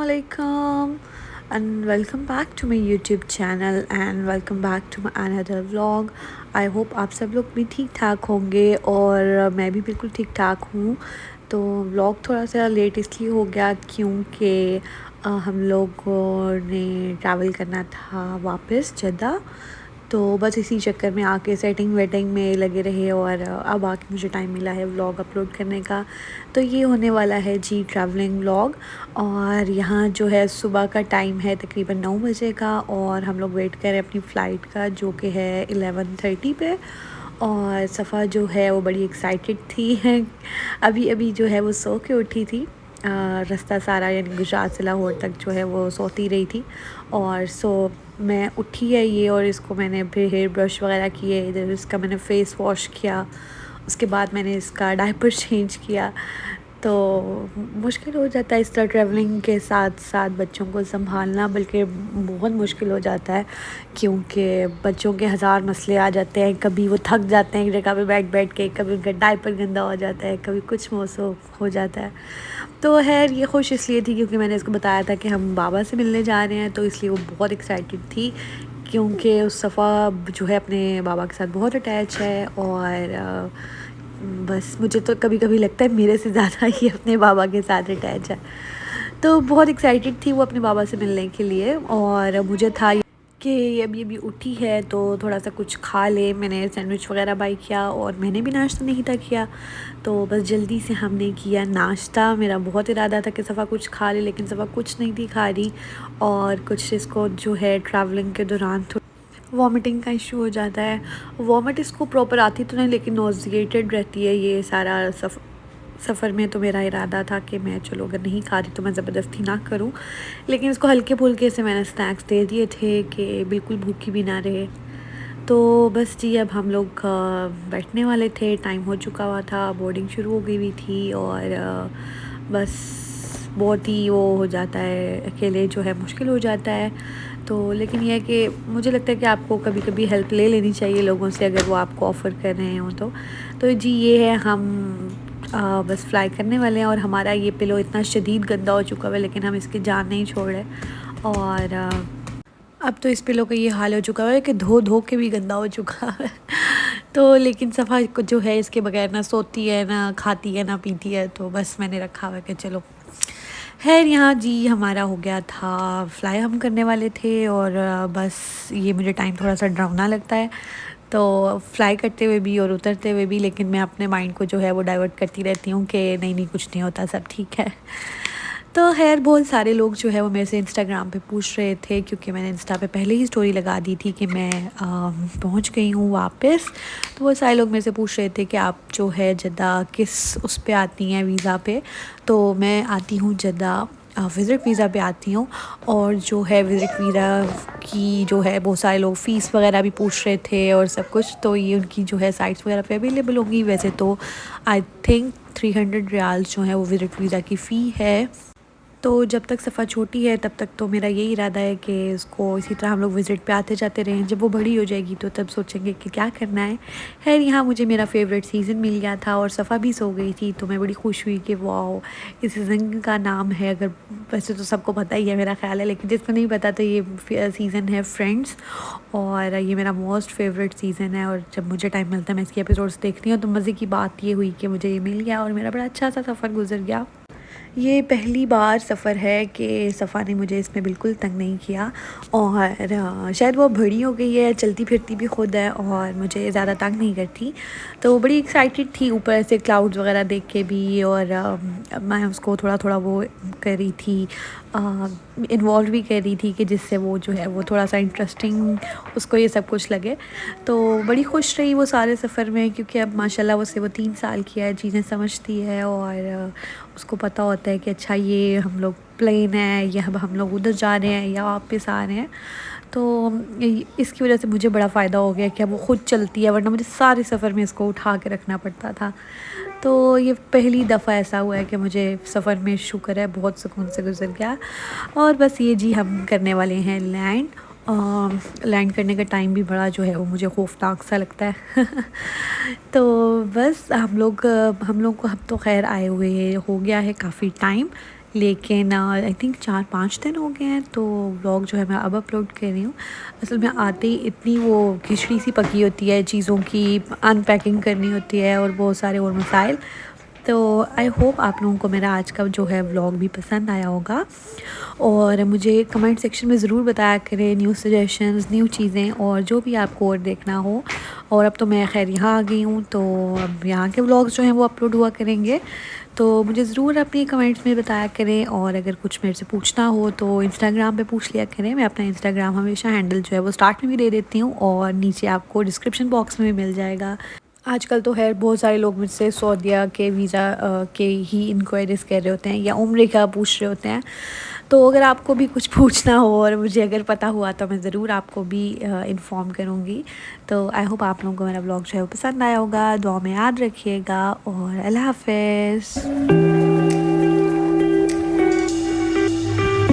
Assalamualaikum and welcome back to my YouTube channel and welcome back to my another vlog. I hope आप सब लोग भी ठीक ठाक होंगे और मैं भी बिल्कुल ठीक ठाक हूँ। तो व्लॉग थोड़ा सा लेट इसलिए हो गया क्योंकि हम लोगों ने ट्रैवल करना था वापस जद्दा, तो बस इसी चक्कर में आके सेटिंग वेटिंग में लगे रहे और अब आके मुझे टाइम मिला है व्लॉग अपलोड करने का। तो ये होने वाला है जी ट्रैवलिंग व्लॉग। और यहाँ जो है सुबह का टाइम है तकरीबन 9 बजे का और हम लोग वेट कर रहे हैं अपनी फ़्लाइट का जो कि है 11:30 पे। और सफ़ा जो है वो बड़ी एक्साइटेड थी अभी अभी जो है वो सो के उठी थी। रास्ता सारा यानी गुजरात से लाहौर तक जो है वो सोती रही थी और मैं उठी है ये और इसको मैंने फिर हेयर ब्रश वगैरह किए, इधर इसका मैंने फ़ेस वॉश किया, उसके बाद मैंने इसका डायपर चेंज किया। तो मुश्किल हो जाता है इस तरह ट्रैवलिंग के साथ साथ बच्चों को संभालना, बल्कि बहुत मुश्किल हो जाता है क्योंकि बच्चों के हज़ार मसले आ जाते हैं। कभी वो थक जाते हैं एक जगह पे बैठ बैठ के, कभी उनका डायपर गंदा हो जाता है, कभी कुछ मौसम हो जाता है। तो खैर ये खुश इसलिए थी क्योंकि मैंने इसको बताया था कि हम बाबा से मिलने जा रहे हैं, तो इसलिए वो बहुत एक्साइटेड थी क्योंकि उस सफ़ा जो है अपने बाबा के साथ बहुत अटैच है। और बस मुझे तो कभी कभी लगता है मेरे से ज़्यादा ही अपने बाबा के साथ अटैच है। तो बहुत एक्साइटेड थी वो अपने बाबा से मिलने के लिए और मुझे था कि ये अभी अभी उठी है तो थोड़ा सा कुछ खा ले। मैंने सैंडविच वगैरह बाई किया और मैंने भी नाश्ता नहीं था किया, तो बस जल्दी से हमने किया नाश्ता। मेरा बहुत इरादा था कि सफ़ा कुछ खा ले, लेकिन सफ़ा कुछ नहीं थी खा रही और कुछ इसको जो है ट्रैवलिंग के दौरान वॉमिटिंग का इशू हो जाता है। वॉमिट इसको प्रॉपर आती तो नहीं लेकिन नॉजिएटेड रहती है ये सारा सफ़र में। तो मेरा इरादा था कि मैं चलो अगर नहीं खा रही तो मैं ज़बरदस्ती ना करूं, लेकिन इसको हल्के फुल्के से मैंने स्नैक्स दे दिए थे कि बिल्कुल भूखी भी ना रहे। तो बस जी अब हम लोग बैठने वाले थे, टाइम हो चुका हुआ था, बोर्डिंग शुरू हो गई हुई थी और बस बहुत ही वो हो जाता है, अकेले जो है मुश्किल हो जाता है। तो लेकिन यह है कि मुझे लगता है कि आपको कभी कभी हेल्प ले लेनी चाहिए लोगों से अगर वो आपको ऑफ़र कर रहे हों तो जी ये है हम बस फ्लाई करने वाले हैं और हमारा ये पिलो इतना शदीद गंदा हो चुका है लेकिन हम इसकी जान नहीं छोड़ रहे। और अब तो इस पिलो का ये हाल हो चुका है कि धो धो के भी गंदा हो चुका है तो लेकिन सफ़ा जो है इसके बगैर ना सोती है ना खाती है ना पीती है, तो बस मैंने रखा हुआ है कि चलो खैर। यहाँ जी हमारा हो गया था फ्लाई, हम करने वाले थे और बस ये मुझे टाइम थोड़ा सा डरावना लगता है तो फ्लाई करते हुए भी और उतरते हुए भी, लेकिन मैं अपने माइंड को जो है वो डाइवर्ट करती रहती हूँ कि नहीं नहीं कुछ नहीं होता, सब ठीक है। तो खैर बहुत सारे लोग जो है वो मेरे से इंस्टाग्राम पे पूछ रहे थे क्योंकि मैंने इंस्टा पे पहले ही स्टोरी लगा दी थी कि मैं पहुंच गई हूँ वापस। तो वो सारे लोग मेरे से पूछ रहे थे कि आप जो है जद्दा किस उस पे आती हैं वीज़ा पे। तो मैं आती हूँ जद्दा विज़िट वीज़ा पे आती हूँ और जो है विज़िट वीज़ा की जो है बहुत सारे लोग फ़ीस वगैरह भी पूछ रहे थे और सब कुछ, तो ये उनकी जो है साइट्स वगैरह पे अवेलेबल होंगी। वैसे तो आई थिंक 300 रियाल जो है वो विज़िट वीज़ा की फ़ी है। तो जब तक सफ़ा छोटी है तब तक तो मेरा यही इरादा है कि इसको इसी तरह हम लोग विज़िट पे आते जाते रहें। जब वो बड़ी हो जाएगी तो तब सोचेंगे कि क्या करना है। खैर यहाँ मुझे मेरा फ़ेवरेट सीज़न मिल गया था और सफ़ा भी सो गई थी, तो मैं बड़ी खुश हुई कि वाओ इस सीज़न का नाम है, अगर वैसे तो सबको पता ही है मेरा ख़्याल है, लेकिन जिसको नहीं पता तो ये सीज़न है फ्रेंड्स और ये मेरा मोस्ट फेवरेट सीज़न है। और जब मुझे टाइम मिलता है मैं इसकी एपिसोड्स देखती हूँ। तो मज़े की बात ये हुई कि मुझे ये मिल गया और मेरा बड़ा अच्छा सा सफ़र गुजर गया। ये पहली बार सफ़र है कि सफ़ा ने मुझे इसमें बिल्कुल तंग नहीं किया और शायद वो बड़ी हो गई है, चलती फिरती भी खुद है और मुझे ज़्यादा तंग नहीं करती। तो वो बड़ी एक्साइटेड थी ऊपर से क्लाउड्स वगैरह देख के भी और मैं उसको थोड़ा थोड़ा वो कर रही थी, इन्वॉल्व भी कर रही थी कि जिससे वो जो है वो थोड़ा सा इंटरेस्टिंग उसको ये सब कुछ लगे। तो बड़ी खुश रही वो सारे सफ़र में क्योंकि अब माशाल्लाह वो 3 साल की है, चीज़ें समझती है और उसको पता होता है कि अच्छा ये हम लोग प्लेन है या हम लोग उधर जा रहे हैं या वापस आ रहे हैं। तो इसकी वजह से मुझे बड़ा फ़ायदा हो गया कि अब वो ख़ुद चलती है, वरना मुझे सारे सफ़र में इसको उठा के रखना पड़ता था। तो ये पहली दफ़ा ऐसा हुआ है कि मुझे सफ़र में शुक्र है बहुत सुकून से गुजर गया। और बस ये जी हम करने वाले हैं लैंड। लैंड करने का टाइम भी बड़ा जो है वो मुझे खौफनाक सा लगता है तो बस हम लोग को अब तो खैर आए हुए हो गया है काफ़ी टाइम, लेकिन आई थिंक 4-5 दिन हो गए हैं, तो व्लॉग जो है मैं अब अपलोड कर रही हूँ। असल में आते ही इतनी वो खिचड़ी सी पकी होती है, चीज़ों की अनपैकिंग करनी होती है और बहुत सारे और मसाइल। तो आई होप आप लोगों को मेरा आज का जो है व्लॉग भी पसंद आया होगा, और मुझे कमेंट सेक्शन में ज़रूर बताया करें न्यू सजेशंस, न्यू चीज़ें, और जो भी आपको और देखना हो। और अब तो मैं खैर यहाँ आ गई हूँ, तो अब यहाँ के व्लॉग्स जो हैं वो अपलोड हुआ करेंगे, तो मुझे ज़रूर अपनी कमेंट्स में बताया करें। और अगर कुछ मेरे से पूछना हो तो इंस्टाग्राम पे पूछ लिया करें। मैं अपना इंस्टाग्राम हमेशा हैंडल जो है वो स्टार्ट में भी दे देती हूँ, और नीचे आपको डिस्क्रिप्शन बॉक्स में भी मिल जाएगा। आजकल तो खैर बहुत सारे लोग मुझसे सऊदीया के वीज़ा के ही इंक्वायरीज़ कर रहे होते हैं, या उम्र का पूछ रहे होते हैं। तो अगर आपको भी कुछ पूछना हो और मुझे अगर पता हुआ तो मैं ज़रूर आपको भी इन्फॉर्म करूँगी। तो आई होप आप लोगों को मेरा ब्लॉग जो है वो पसंद आया होगा। दुआ में याद रखिएगा, और अल्लाह हाफ़िज़।